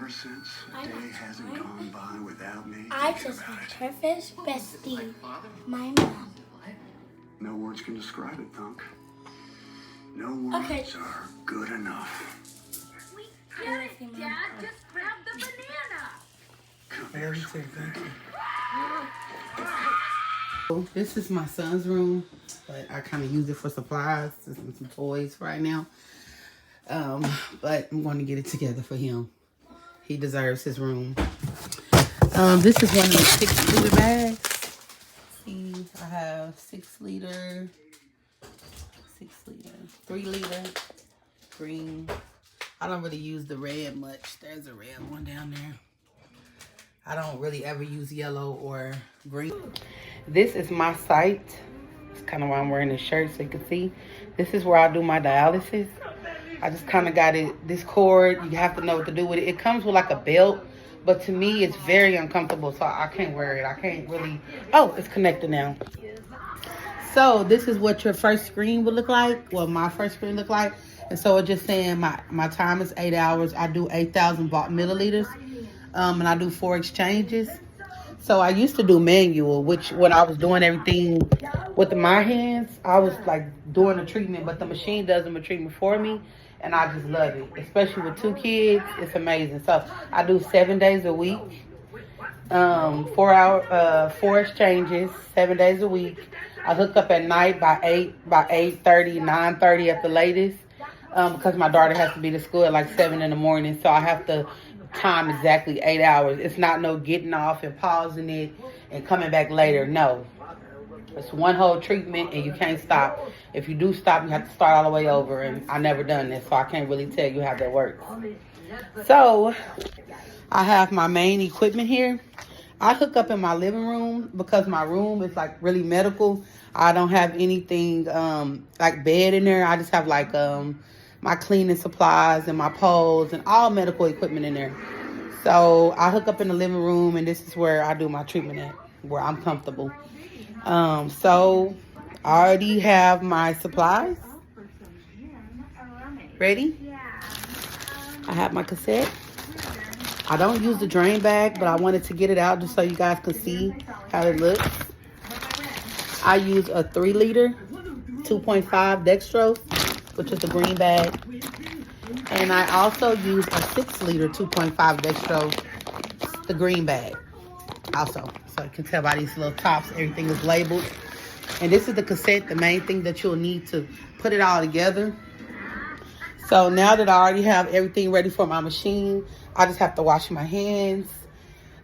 Ever since, a day hasn't gone by without me I thinking just about met it. her first bestie, my mom. No words can describe it, Thunk. No words are good enough. We get it, Dad. Just grab the banana. Come here, sweet thing. This is my son's room, but I kind of use it for supplies and some toys right now. But I'm going to get it together for him. He deserves his room. This is one of the 6-liter bags. See, I have 6-liter, 3-liter, green. I don't really use the red much. There's a red one down there. I don't really ever use yellow or green. This is my site. It's kind of why I'm wearing this shirt so you can see. This is where I do my dialysis. I just kind of got it, this cord, you have to know what to do with it. It comes with like a belt, but to me it's very uncomfortable, so I can't wear it. I can't really, oh, it's connected now. So this is what your first screen would look like. Well, my first screen looked like. And so it's just saying my time is 8 hours. I do 8,000 milliliters. And I do 4 exchanges. So I used to do manual, which when I was doing everything with my hands, I was like doing the treatment, but the machine does the treatment for me. And I just love it, especially with 2 kids. It's amazing. So I do 7 days a week, 4 exchanges, 7 days a week. I hook up at night by 8:30, 9:30 at the latest, because my daughter has to be to school at like 7 in the morning. So I have to time exactly 8 hours. It's not no getting off and pausing it and coming back later. No. It's one whole treatment and you can't stop. If you do stop, you have to start all the way over, and I never done this, so I can't really tell you how that works. So I have my main equipment here. I hook up in my living room because my room is like really medical. I don't have anything like bed in there. I just have like my cleaning supplies and my poles and all medical equipment in there. So I hook up in the living room, and this is where I do my treatment at, where I'm comfortable. So I already have my supplies ready. I have my cassette. I don't use the drain bag, but I wanted to get it out just so you guys could see how it looks. I use a 3-liter, 2.5 dextrose, which is the green bag. And I also use a 6-liter, 2.5 dextrose, the green bag also. So you can tell by these little tops, everything is labeled. And this is the cassette, the main thing that you'll need to put it all together. So now that I already have everything ready for my machine, I just have to wash my hands.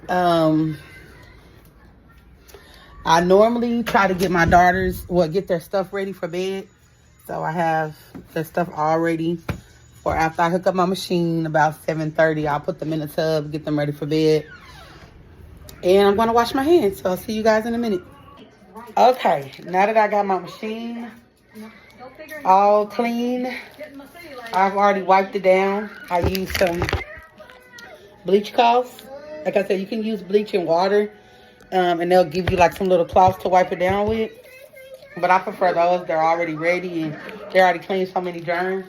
I normally try to get my daughters, get their stuff ready for bed. So I have their stuff all ready for after I hook up my machine about 7:30. I'll put them in the tub, get them ready for bed. And I'm going to wash my hands. So I'll see you guys in a minute. Okay, now that I got my machine all clean, I've already wiped it down. I used some bleach cloths. Like I said, you can use bleach and water, and they'll give you like some little cloths to wipe it down with. But I prefer those. They're already ready and they already cleaned so many germs.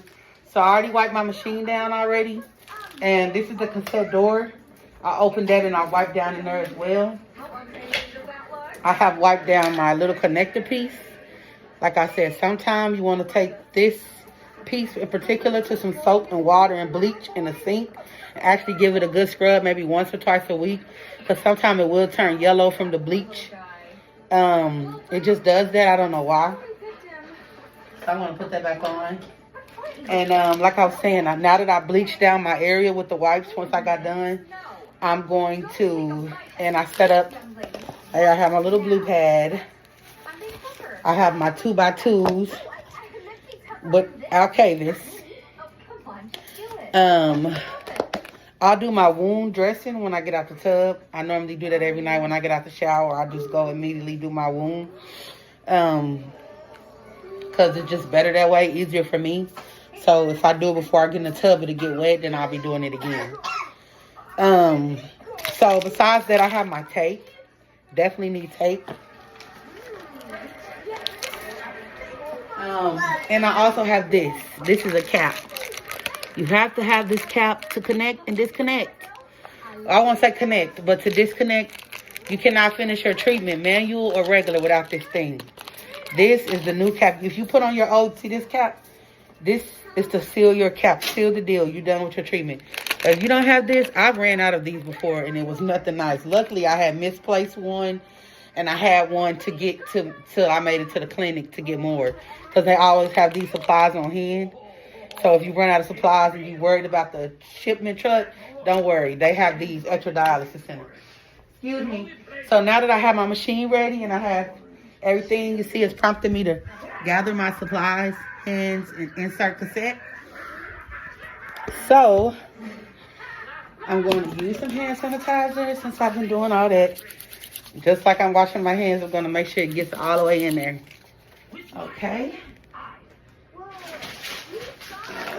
So I already wiped my machine down already. And this is the cassette door. I opened that and I wiped down in there as well. I have wiped down my little connector piece. Like I said, sometimes you want to take this piece in particular to some soap and water and bleach in the sink. And actually give it a good scrub, maybe once or twice a week. Because sometimes it will turn yellow from the bleach. It just does that. I don't know why. So I'm going to put that back on. And like I was saying, now that I bleached down my area with the wipes once I got done, I'm going to, and I set up, I have my little blue pad. I have my 2x2s, but okay, this. I'll do my wound dressing when I get out the tub. I normally do that every night when I get out the shower. I just go immediately do my wound. Because it's just better that way, easier for me. So if I do it before I get in the tub, it'll get wet, then I'll be doing it again. So besides that, I have my tape. Definitely need tape. And I also have this. This is a cap. You have to have this cap to connect and disconnect. I won't say connect, but to disconnect, you cannot finish your treatment, manual or regular, without this thing. This is the new cap. If you put on your old, see this cap? This is to seal your cap, seal the deal. You're done with your treatment. If you don't have this, I've ran out of these before, and it was nothing nice. Luckily, I had misplaced one, and I had one to get till I made it to the clinic to get more. Because they always have these supplies on hand. So if you run out of supplies and you're worried about the shipment truck, don't worry. They have these ultradialysis centers. Excuse me. So now that I have my machine ready and I have everything, you see, it's prompting me to gather my supplies, hands, and insert cassette. So I'm going to use some hand sanitizer since I've been doing all that. Just like I'm washing my hands, I'm going to make sure it gets all the way in there. Okay.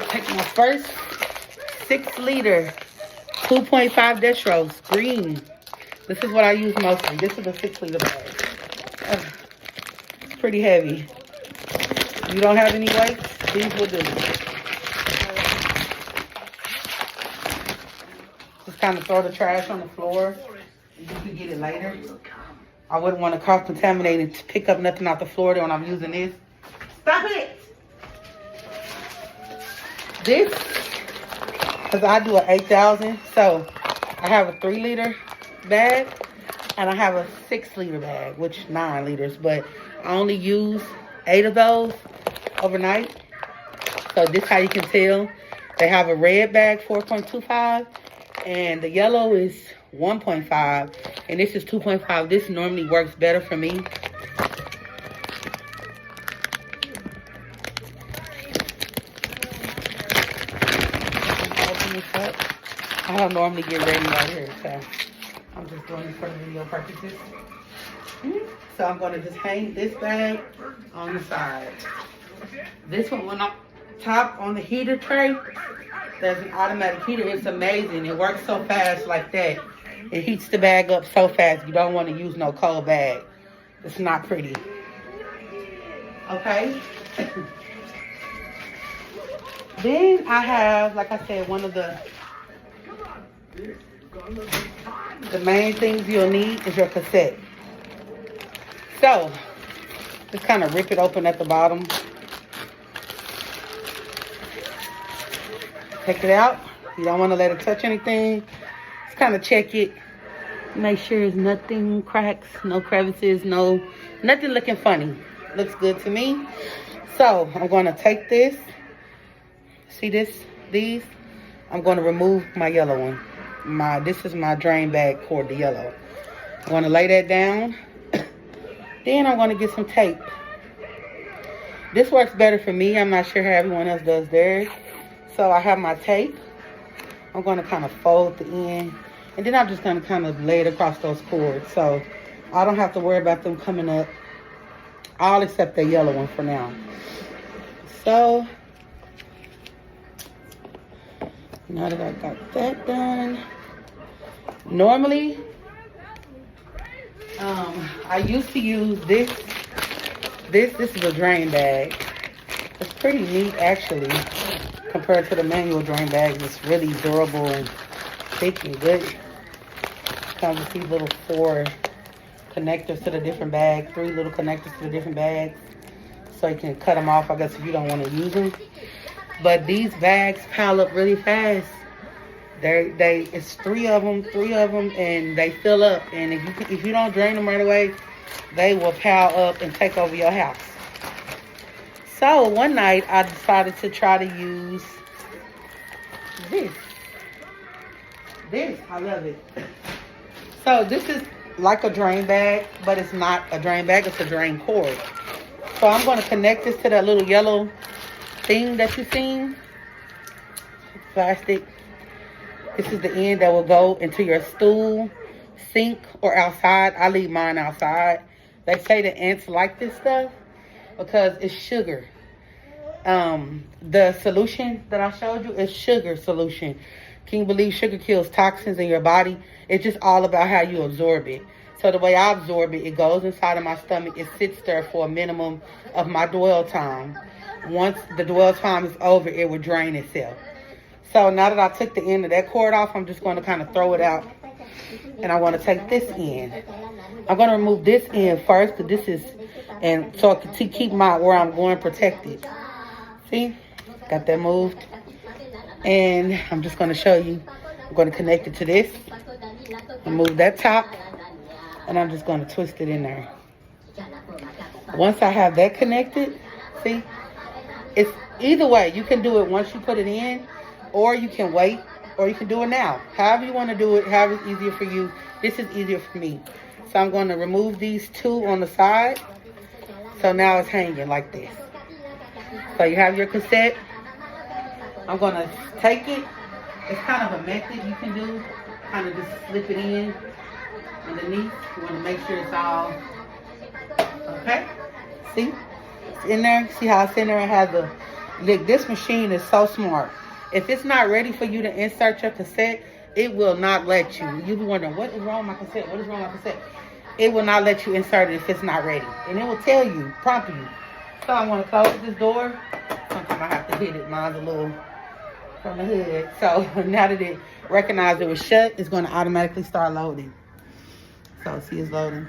Take my first 6-liter, 2.5 dextrose, green. This is what I use mostly. This is a 6-liter bag. It's pretty heavy. If you don't have any weights, these will do. Just kind of throw the trash on the floor. You can get it later. I wouldn't want to cross-contaminate and pick up nothing off the floor when I'm using this. Stop it! This, because I do an 8,000, so I have a 3-liter bag, and I have a 6-liter bag, which 9 liters, but I only use 8 of those overnight. So this how you can tell. They have a red bag, 4.25, and the yellow is 1.5, and this is 2.5. This normally works better for me. I don't normally get ready right here, so I'm just doing this for the video purposes. So I'm going to just hang this bag on the side. This one went up top on the heater tray. There's an automatic heater. It's amazing. It works so fast like that. It heats the bag up so fast. You don't want to use no cold bag. It's not pretty. Okay? Then I have, like I said, one of the main things you'll need is your cassette. So, just kind of rip it open at the bottom. Take it out. You don't want to let it touch anything. Just kind of check it. Make sure there's nothing cracks, no crevices, nothing looking funny. Looks good to me. So, I'm going to take this. See these? I'm going to remove my yellow one. This is my drain bag cord, the yellow. I'm going to lay that down. Then I'm going to get some tape. This works better for me. I'm not sure how everyone else does theirs. So I have my tape. I'm going to kind of fold the end. And then I'm just going to kind of lay it across those cords. So I don't have to worry about them coming up. All except the yellow one for now. So now that I got that done, normally, I used to use this. This is a drain bag. It's pretty neat, actually, compared to the manual drain bags. It's really durable and thick and good. Comes with these little 4 connectors to the different bags, 3 little connectors to the different bags, so you can cut them off, I guess, if you don't want to use them. But these bags pile up really fast. It's 3 of them, and they fill up. And if you don't drain them right away, they will pile up and take over your house. So one night I decided to try to use this. I love it. So this is like a drain bag, but it's not a drain bag. It's a drain cord. So I'm going to connect this to that little yellow thing that you've seen. Plastic. This is the end that will go into your stool, sink, or outside. I leave mine outside. They say the ants like this stuff because it's sugar. The solution that I showed you is sugar solution. Can you believe sugar kills toxins in your body? It's just all about how you absorb it. So the way I absorb it, it goes inside of my stomach. It sits there for a minimum of my dwell time. Once the dwell time is over, it will drain itself. So now that I took the end of that cord off, I'm just going to kind of throw it out. And I want to take this end. I'm going to remove this end first because this is, and so I can keep where I'm going protected. See? Got that moved. And I'm just going to show you. I'm going to connect it to this. Remove that top. And I'm just going to twist it in there. Once I have that connected, see? It's either way. You can do it once you put it in, or you can wait, or you can do it now. However you want to do it, however it's easier for you. This is easier for me. So I'm going to remove these two on the side. So now it's hanging like this. So you have your cassette. I'm going to take it. It's kind of a method you can do. Kind of just slip it in underneath. You want to make sure it's all okay. See? It's in there. See how it's in there? It has a... Look, this machine is so smart. If it's not ready for you to insert your cassette, it will not let you. You'll be wondering, what is wrong with my cassette? What is wrong with my cassette? It will not let you insert it if it's not ready. And it will tell you, prompt you. So I want to close this door. Sometimes I have to hit it. Mine's a little from the hood. So now that it recognized it was shut, it's going to automatically start loading. So see, it's loading.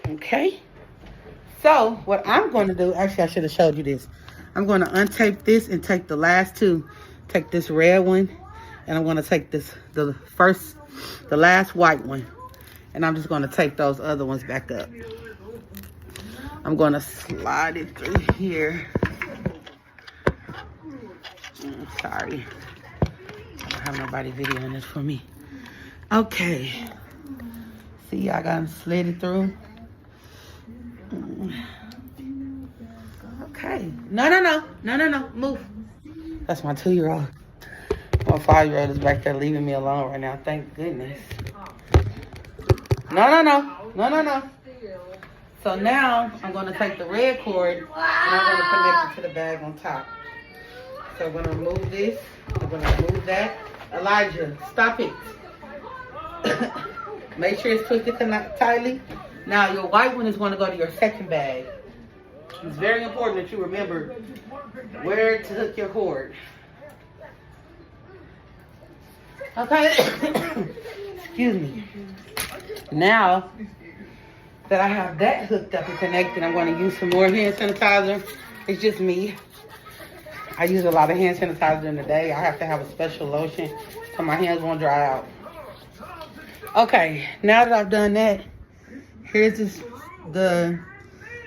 Okay. So what I'm going to do, actually I should have showed you this. I'm going to untape this and take the last two. Take this red one, and I'm going to take the last white one. And I'm just going to take those other ones back up. I'm going to slide it through here. Sorry. I don't have nobody videoing this for me. Okay. See, I got slid it through. Okay. No. Move. That's my 2-year-old. My 5-year-old is back there leaving me alone right now. Thank goodness. No. So now I'm going to take the red cord and I'm going to connect it to the bag on top. So I'm going to remove this. I'm going to remove that. Elijah, stop it. Make sure it's twisted tightly. Now your white one is going to go to your second bag. It's very important that you remember where to hook your cord. Okay. Excuse me. Now that I have that hooked up and connected, I'm going to use some more hand sanitizer. It's just me. I use a lot of hand sanitizer in the day. I have to have a special lotion so my hands won't dry out. Okay, now that I've done that, here's the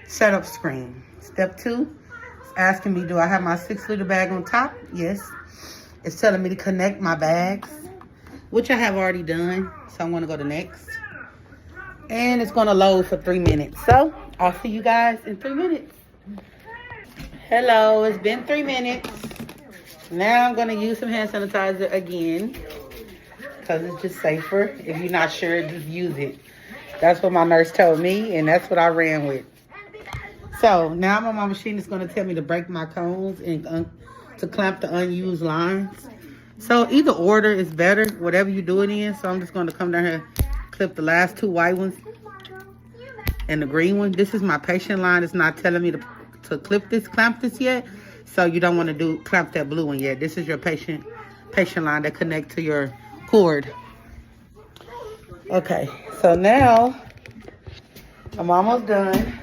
setup screen. Step 2, it's asking me, do I have my 6-liter bag on top? Yes. It's telling me to connect my bags, which I have already done. So I'm going to go to next. And it's going to load for 3 minutes. So I'll see you guys in 3 minutes. Hello, it's been 3 minutes. Now I'm going to use some hand sanitizer again, because it's just safer. If you're not sure, just use it. That's what my nurse told me, and that's what I ran with. So now I'm on my machine. It's going to tell me to break my cones and to clamp the unused lines. So either order is better, whatever you do it in. So I'm just going to come down here, clip the last 2 white ones and the green one. This is my patient line. It's not telling me to clamp this yet. So you don't want to clamp that blue one yet. This is your patient line that connects to your cord. Okay, so now I'm almost done.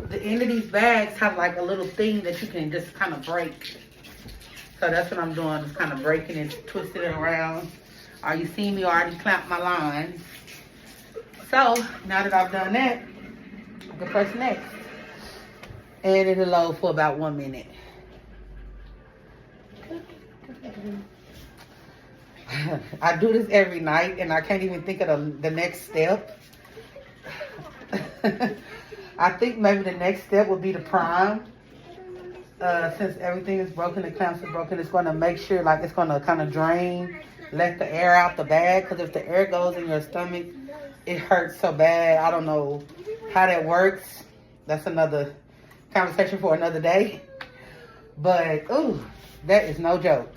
The end of these bags have like a little thing that you can just kind of break. So that's what I'm doing, just kind of breaking and twisting it around. You see me already clamp my lines. So now that I've done that, I can press next. And it'll load for about 1 minute. I do this every night and I can't even think of the next step. I think maybe the next step would be to prime. Since everything is broken, the clamps are broken, it's going to make sure like it's going to kind of drain, let the air out the bag. Because if the air goes in your stomach, it hurts so bad. I don't know how that works. That's another conversation for another day. But, ooh, that is no joke.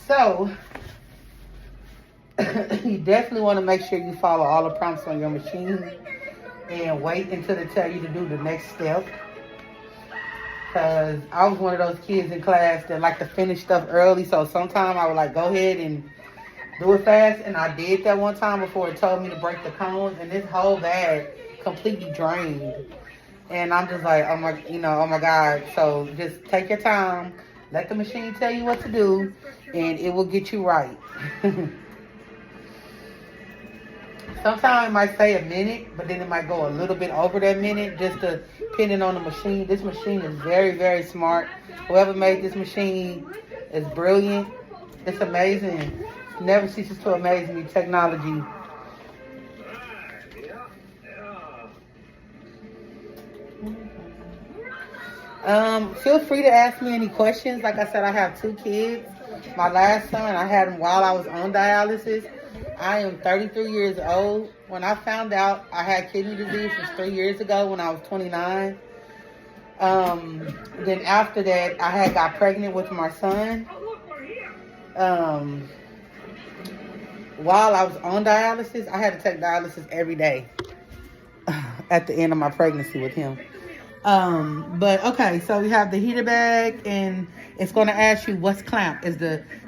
So, you definitely want to make sure you follow all the prompts on your machine and wait until they tell you to do the next step. Because I was one of those kids in class that like to finish stuff early. So sometimes I would like go ahead and do it fast. And I did that one time before it told me to break the cones. And this whole bag completely drained. And I'm just like, oh my God. So just take your time. Let the machine tell you what to do. And it will get you right. Sometimes it might say a minute, but then it might go a little bit over that minute, just depending on the machine. This machine is very, very smart. Whoever made this machine is brilliant. It's amazing. Never ceases to amaze me, technology. Feel free to ask me any questions. Like I said, I have 2 kids. My last son, I had him while I was on dialysis. I am 33 years old. When I found out I had kidney disease was 3 years ago when I was 29. Then after that, I had got pregnant with my son. While I was on dialysis, I had to take dialysis every day at the end of my pregnancy with him. But okay, so we have the heater bag, and it's going to ask you what's clamped. Is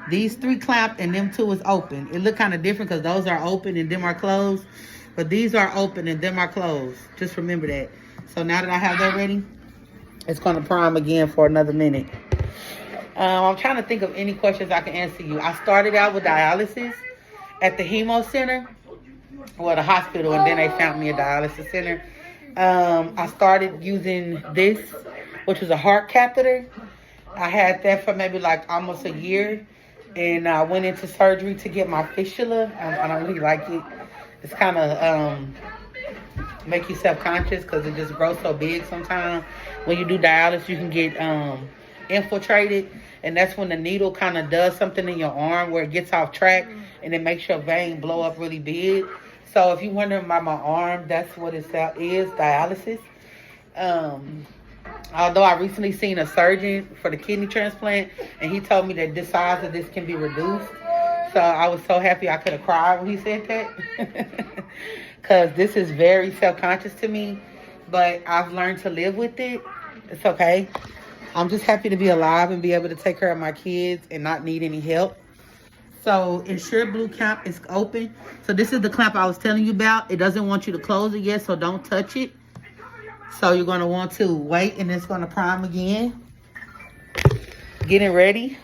these 3 clamped and them 2 is open? It look kind of different because those are open and them are closed, but these are open and them are closed. Just remember that. So now that I have that ready, it's going to prime again for another minute. I'm trying to think of any questions I can answer you. I started out with dialysis at the Hemo Center, or the hospital, and then they found me a dialysis center. I started using this, which is a heart catheter. I had that for maybe like almost a year, and I went into surgery to get my fistula. I don't really like it. It's kind of make you self-conscious because it just grows so big sometimes. When you do dialysis, you can get infiltrated, and that's when the needle kind of does something in your arm where it gets off track, and it makes your vein blow up really big. So if you're wondering about my arm, that's what it is, dialysis. Although I recently seen a surgeon for the kidney transplant, and he told me that the size of this can be reduced. So I was so happy I could have cried when he said that. Because this is very self-conscious to me, but I've learned to live with it. It's okay. I'm just happy to be alive and be able to take care of my kids and not need any help. So Ensure Blue clamp is open. So this is the clamp I was telling you about. It doesn't want you to close it yet, so don't touch it. So you're going to want to wait, and it's going to prime again. Getting ready.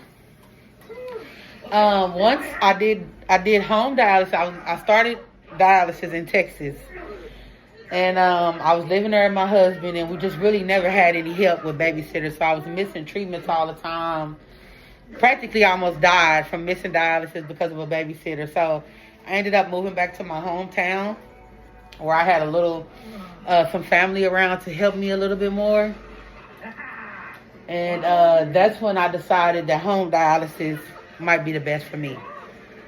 Once I did home dialysis. I started dialysis in Texas. And I was living there with my husband, and we just really never had any help with babysitters. So I was missing treatments all the time. Practically almost died from missing dialysis because of a babysitter. So I ended up moving back to my hometown where I had a little, some family around to help me a little bit more. And that's when I decided that home dialysis might be the best for me.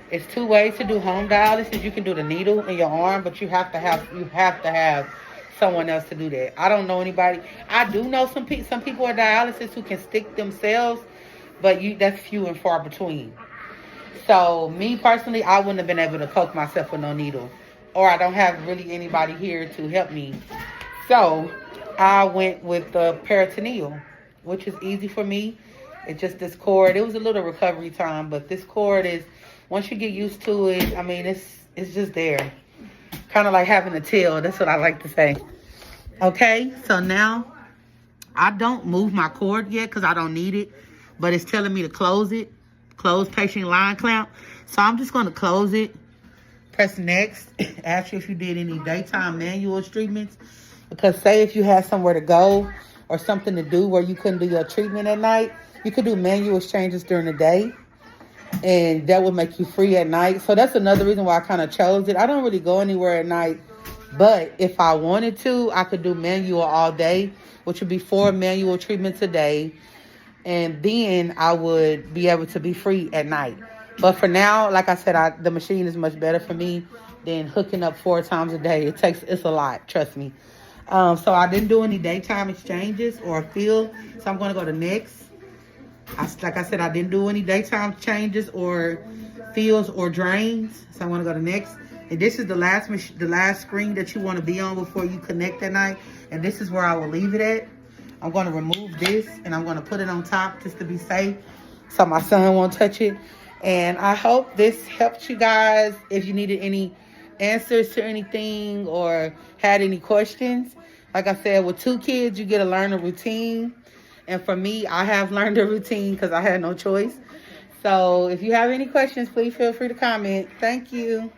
It's 2 ways to do home dialysis. You can do the needle in your arm, but you have to have someone else to do that. I don't know anybody. I do know some people at dialysis who can stick themselves, but that's few and far between. So me personally, I wouldn't have been able to poke myself with no needle, or I don't have really anybody here to help me. So I went with the peritoneal, which is easy for me. It's just this cord. It was a little recovery time, but this cord is, once you get used to it, I mean, it's just there. Kind of like having a tail. That's what I like to say. Okay, so now I don't move my cord yet because I don't need it, but it's telling me to close it. Close patient line clamp. So I'm just going to close it. Press next. Ask you if you did any daytime manual treatments. Because say if you had somewhere to go or something to do where you couldn't do your treatment at night, you could do manual exchanges during the day. And that would make you free at night. So that's another reason why I kind of chose it. I don't really go anywhere at night. But if I wanted to, I could do manual all day, which would be 4 manual treatments a day. And then I would be able to be free at night. But for now, like I said, the machine is much better for me than hooking up 4 times a day. It's a lot, trust me. So I didn't do any daytime exchanges or fill. So I'm going to go to next. Like I said, I didn't do any daytime changes or fills or drains. So I'm going to go to next. And this is the last screen that you want to be on before you connect at night. And this is where I will leave it at. I'm going to remove this and I'm going to put it on top just to be safe so my son won't touch it. And I hope this helped you guys. If you needed any answers to anything or had any questions, like I said, with 2 kids, you get to learn a routine. And for me, I have learned a routine because I had no choice. So if you have any questions, please feel free to comment. Thank you.